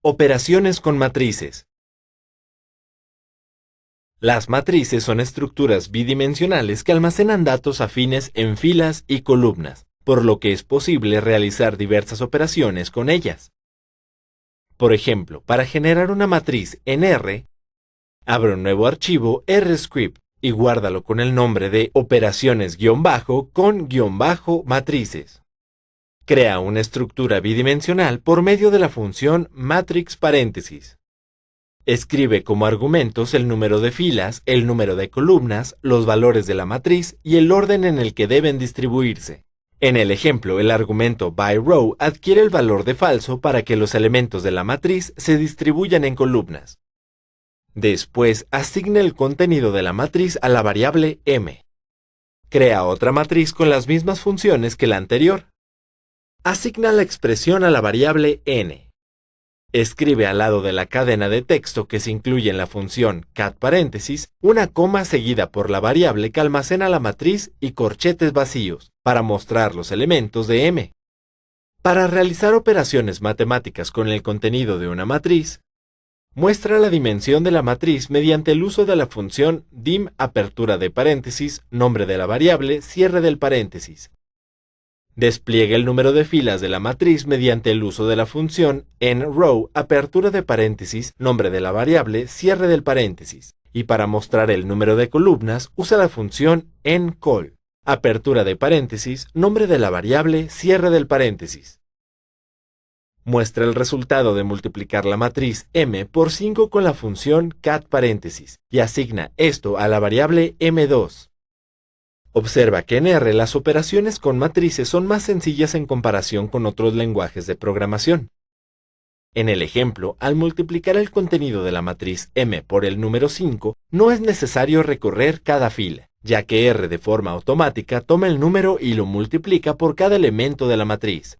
Operaciones con matrices. Las matrices son estructuras bidimensionales que almacenan datos afines en filas y columnas, por lo que es posible realizar diversas operaciones con ellas. Por ejemplo, para generar una matriz en R, abre un nuevo archivo RScript y guárdalo con el nombre de operaciones-con-matrices. Crea una estructura bidimensional por medio de la función matrix paréntesis. Escribe como argumentos el número de filas, el número de columnas, los valores de la matriz y el orden en el que deben distribuirse. En el ejemplo, el argumento byRow adquiere el valor de falso para que los elementos de la matriz se distribuyan en columnas. Después, asigna el contenido de la matriz a la variable m. Crea otra matriz con las mismas funciones que la anterior. Asigna la expresión a la variable n. Escribe al lado de la cadena de texto que se incluye en la función cat paréntesis una coma seguida por la variable que almacena la matriz y corchetes vacíos para mostrar los elementos de m. Para realizar operaciones matemáticas con el contenido de una matriz, muestra la dimensión de la matriz mediante el uso de la función dim apertura de paréntesis, nombre de la variable, cierre del paréntesis. Despliega el número de filas de la matriz mediante el uso de la función nRow apertura de paréntesis, nombre de la variable, cierre del paréntesis. Y para mostrar el número de columnas, usa la función ncol apertura de paréntesis, nombre de la variable, cierre del paréntesis. Muestra el resultado de multiplicar la matriz m por 5 con la función cat paréntesis y asigna esto a la variable m2. Observa que en R las operaciones con matrices son más sencillas en comparación con otros lenguajes de programación. En el ejemplo, al multiplicar el contenido de la matriz m por el número 5, no es necesario recorrer cada fila, ya que R de forma automática toma el número y lo multiplica por cada elemento de la matriz.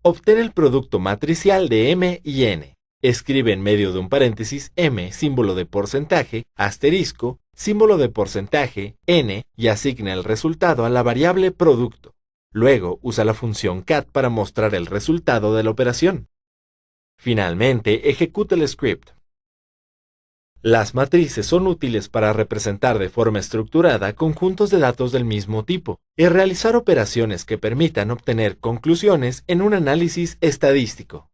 Obtén el producto matricial de m y n. Escribe en medio de un paréntesis m, símbolo de porcentaje, asterisco, símbolo de porcentaje, n, y asigna el resultado a la variable producto. Luego, usa la función cat para mostrar el resultado de la operación. Finalmente, ejecuta el script. Las matrices son útiles para representar de forma estructurada conjuntos de datos del mismo tipo y realizar operaciones que permitan obtener conclusiones en un análisis estadístico.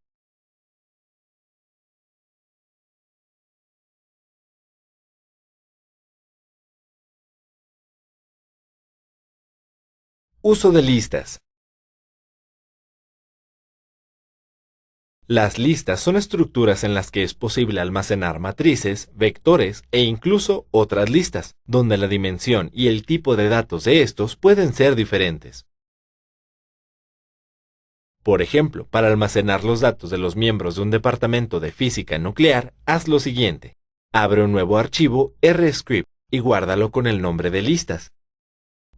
Uso de listas. Las listas son estructuras en las que es posible almacenar matrices, vectores e incluso otras listas, donde la dimensión y el tipo de datos de estos pueden ser diferentes. Por ejemplo, para almacenar los datos de los miembros de un departamento de física nuclear, haz lo siguiente. Abre un nuevo archivo RScript y guárdalo con el nombre de listas.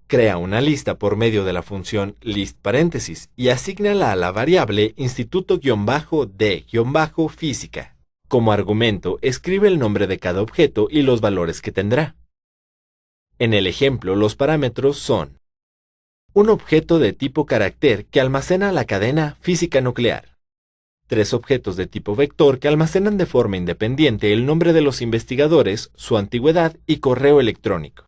Crea una lista por medio de la función list paréntesis y asígnala a la variable instituto-de-física. Como argumento, escribe el nombre de cada objeto y los valores que tendrá. En el ejemplo, los parámetros son un objeto de tipo carácter que almacena la cadena física nuclear. 3 objetos de tipo vector que almacenan de forma independiente el nombre de los investigadores, su antigüedad y correo electrónico.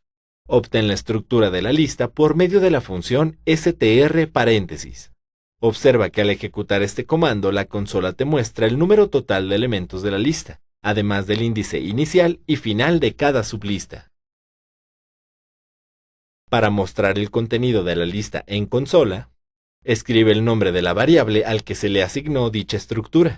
Obtén la estructura de la lista por medio de la función str paréntesis. Observa que al ejecutar este comando la consola te muestra el número total de elementos de la lista, además del índice inicial y final de cada sublista. Para mostrar el contenido de la lista en consola, escribe el nombre de la variable al que se le asignó dicha estructura.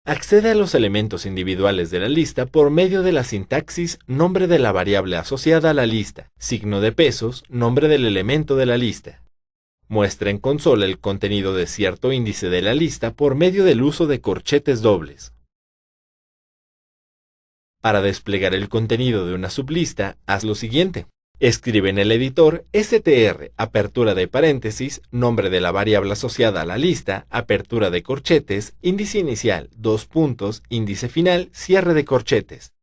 Accede a los elementos individuales de la lista por medio de la sintaxis nombre de la variable asociada a la lista, signo de pesos, nombre del elemento de la lista. Muestra en consola el contenido de cierto índice de la lista por medio del uso de corchetes dobles. Para desplegar el contenido de una sublista, haz lo siguiente. Escribe en el editor str, apertura de paréntesis, nombre de la variable asociada a la lista, apertura de corchetes, índice inicial, 2 puntos, índice final, cierre de corchetes.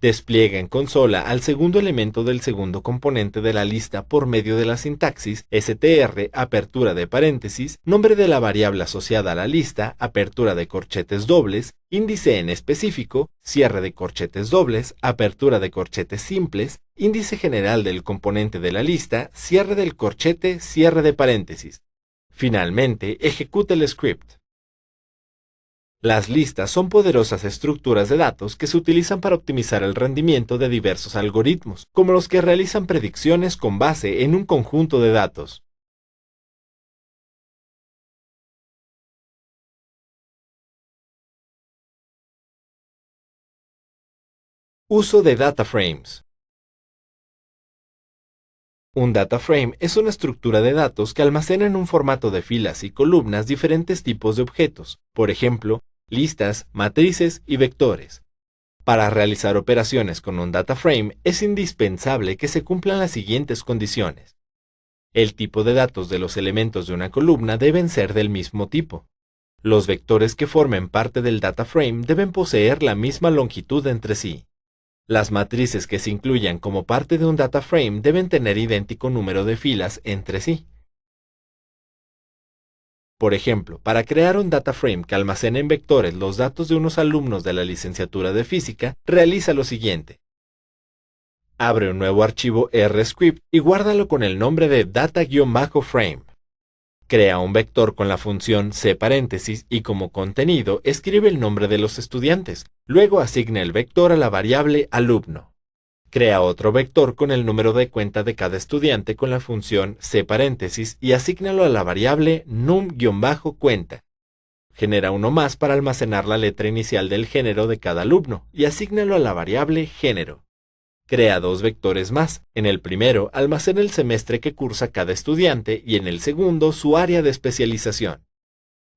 Despliega en consola al segundo elemento del segundo componente de la lista por medio de la sintaxis str, apertura de paréntesis, nombre de la variable asociada a la lista, apertura de corchetes dobles, índice en específico, cierre de corchetes dobles, apertura de corchetes simples, índice general del componente de la lista, cierre del corchete, cierre de paréntesis. Finalmente, ejecuta el script. Las listas son poderosas estructuras de datos que se utilizan para optimizar el rendimiento de diversos algoritmos, como los que realizan predicciones con base en un conjunto de datos. Uso de data frames. Un data frame es una estructura de datos que almacena en un formato de filas y columnas diferentes tipos de objetos, por ejemplo, listas, matrices y vectores. Para realizar operaciones con un data frame es indispensable que se cumplan las siguientes condiciones. El tipo de datos de los elementos de una columna deben ser del mismo tipo. Los vectores que formen parte del data frame deben poseer la misma longitud entre sí. Las matrices que se incluyan como parte de un data frame deben tener idéntico número de filas entre sí. Por ejemplo, para crear un data frame que almacene en vectores los datos de unos alumnos de la licenciatura de física, realiza lo siguiente. Abre un nuevo archivo RScript y guárdalo con el nombre de data-frame. Crea un vector con la función c:paréntesis y como contenido escribe el nombre de los estudiantes. Luego asigna el vector a la variable alumno. Crea otro vector con el número de cuenta de cada estudiante con la función c:paréntesis y asígnalo a la variable num-cuenta. Genera uno más para almacenar la letra inicial del género de cada alumno y asígnalo a la variable género. Crea dos vectores más. En el primero, almacena el semestre que cursa cada estudiante y en el segundo, su área de especialización.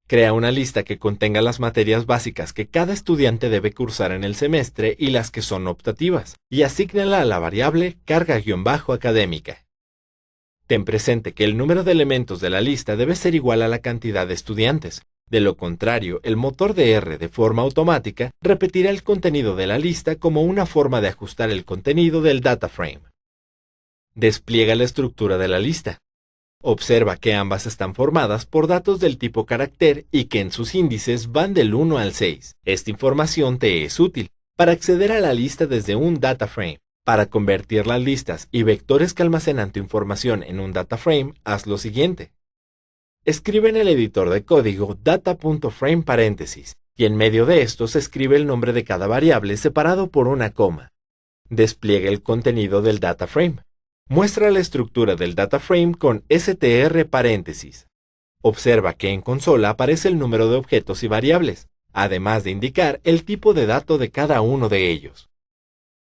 Crea una lista que contenga las materias básicas que cada estudiante debe cursar en el semestre y las que son optativas, y asígnala a la variable carga-académica. Ten presente que el número de elementos de la lista debe ser igual a la cantidad de estudiantes. De lo contrario, el motor de R de forma automática repetirá el contenido de la lista como una forma de ajustar el contenido del data frame. Despliega la estructura de la lista. Observa que ambas están formadas por datos del tipo carácter y que en sus índices van del 1 al 6. Esta información te es útil para acceder a la lista desde un data frame. Para convertir las listas y vectores que almacenan tu información en un data frame, haz lo siguiente. Escribe en el editor de código data.frame paréntesis y en medio de esto se escribe el nombre de cada variable separado por una coma. Despliega el contenido del data frame. Muestra la estructura del data frame con str paréntesis. Observa que en consola aparece el número de objetos y variables, además de indicar el tipo de dato de cada uno de ellos.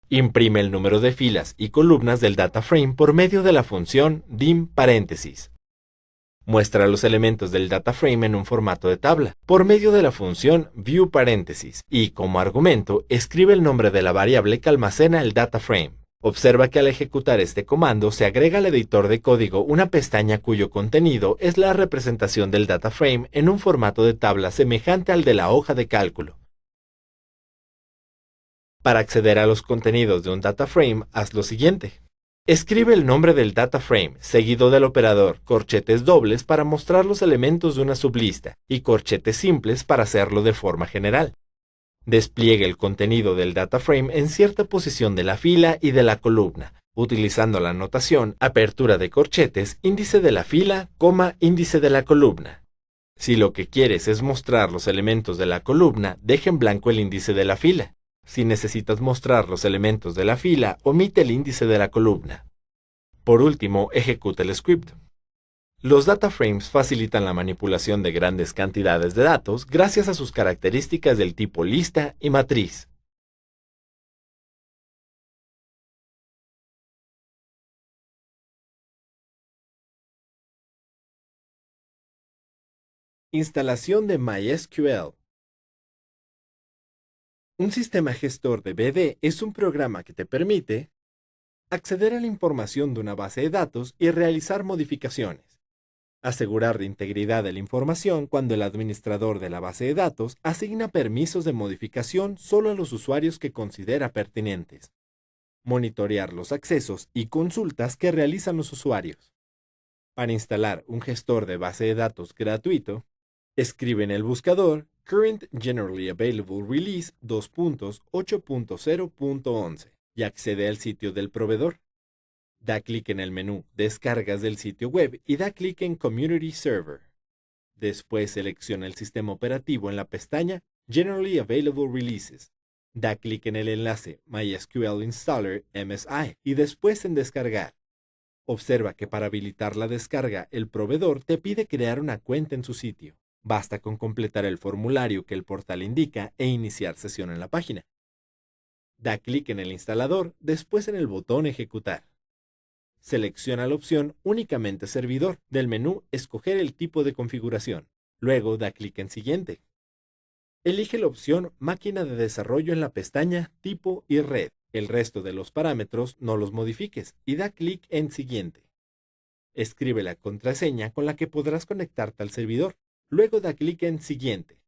Imprime el número de filas y columnas del data frame por medio de la función dim paréntesis. Muestra los elementos del data frame en un formato de tabla, por medio de la función view paréntesis, y como argumento, escribe el nombre de la variable que almacena el data frame. Observa que al ejecutar este comando se agrega al editor de código una pestaña cuyo contenido es la representación del data frame en un formato de tabla semejante al de la hoja de cálculo. Para acceder a los contenidos de un data frame, haz lo siguiente. Escribe el nombre del data frame, seguido del operador corchetes dobles para mostrar los elementos de una sublista y corchetes simples para hacerlo de forma general. Despliegue el contenido del data frame en cierta posición de la fila y de la columna, utilizando la notación apertura de corchetes, índice de la fila, índice de la columna. Si lo que quieres es mostrar los elementos de la columna, deja en blanco el índice de la fila. Si necesitas mostrar los elementos de la fila, omite el índice de la columna. Por último, ejecuta el script. Los data frames facilitan la manipulación de grandes cantidades de datos gracias a sus características del tipo lista y matriz. Instalación de MySQL. Un sistema gestor de BD es un programa que te permite acceder a la información de una base de datos y realizar modificaciones, Asegurar la integridad de la información cuando el administrador de la base de datos asigna permisos de modificación solo a los usuarios que considera pertinentes. Monitorear los accesos y consultas que realizan los usuarios. Para instalar un gestor de base de datos gratuito, escribe en el buscador Current Generally Available Release 2.8.0.11 y accede al sitio del proveedor. Da clic en el menú Descargas del sitio web y da clic en Community Server. Después selecciona el sistema operativo en la pestaña Generally Available Releases. Da clic en el enlace MySQL Installer MSI y después en Descargar. Observa que para habilitar la descarga, el proveedor te pide crear una cuenta en su sitio. Basta con completar el formulario que el portal indica e iniciar sesión en la página. Da clic en el instalador, después en el botón Ejecutar. Selecciona la opción Únicamente servidor del menú Escoger el tipo de configuración. Luego da clic en Siguiente. Elige la opción Máquina de desarrollo en la pestaña Tipo y Red. El resto de los parámetros no los modifiques y da clic en Siguiente. Escribe la contraseña con la que podrás conectarte al servidor. Luego da clic en Siguiente.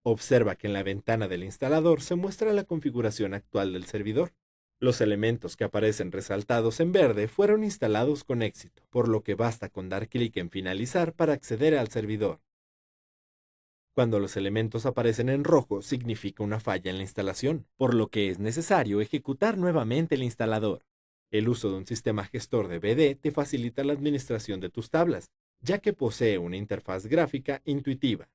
Observa que en la ventana del instalador se muestra la configuración actual del servidor. Los elementos que aparecen resaltados en verde fueron instalados con éxito, por lo que basta con dar clic en Finalizar para acceder al servidor. Cuando los elementos aparecen en rojo, significa una falla en la instalación, por lo que es necesario ejecutar nuevamente el instalador. El uso de un sistema gestor de BD te facilita la administración de tus tablas, ya que posee una interfaz gráfica intuitiva.